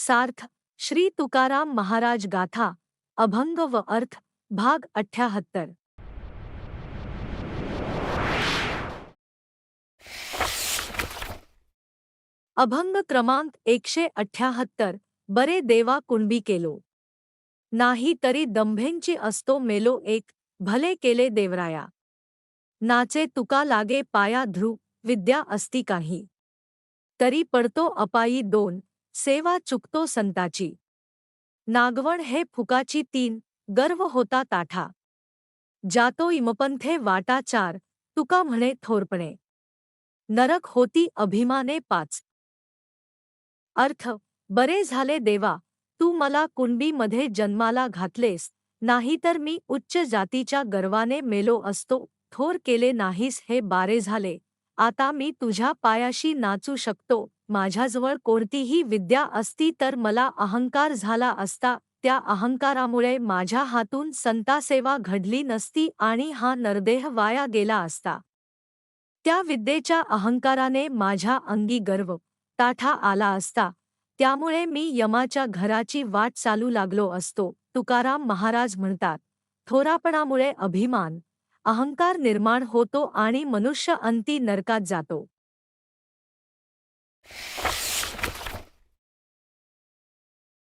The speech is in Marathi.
सार्थ श्री तुकाराम महाराज गाथा अभंग व अर्थ भाग 78। अभंग क्रमांक 178। बरे देवा कुणबी केलो नाही तरी दंभेंची असतो मेलो एक, भले केले देवराया नाचे तुका लागे पाया ध्रुव, विद्या असती काही तरी पडतो अपायी दोन, सेवा चुकतो संताची नागवण हे फुकाची तीन, गर्व होता ताठा जातो इमपंथे वाटा चार, तुका म्हणे थोरपणे नरक होती अभिमाने पाच। अर्थ बरे झाले देवा, तू मला कुणबीमध्ये जन्माला घातलेस, नाहीतर मी उच्च जातीच्या गर्वाने मेलो असतो, थोर केले नाहीस हे बारे झाले। आता मी तुझ्या पायाशी नाचू शकतो, माझ्याजवळ कोणतीही विद्या असती तर मला अहंकार झाला असता, त्या अहंकारामुळे माझ्या हातून संतासेवा घडली नसती आणि हा नरदेह वाया गेला असता। त्या विद्येच्या अहंकाराने माझ्या अंगी गर्व ताठा आला असता, त्यामुळे मी यमाच्या घराची वाट चालू लागलो असतो। तुकाराम महाराज म्हणतात, थोरापणामुळे अभिमान अहंकार निर्माण होतो आणि मनुष्य अंती नरकात जातो।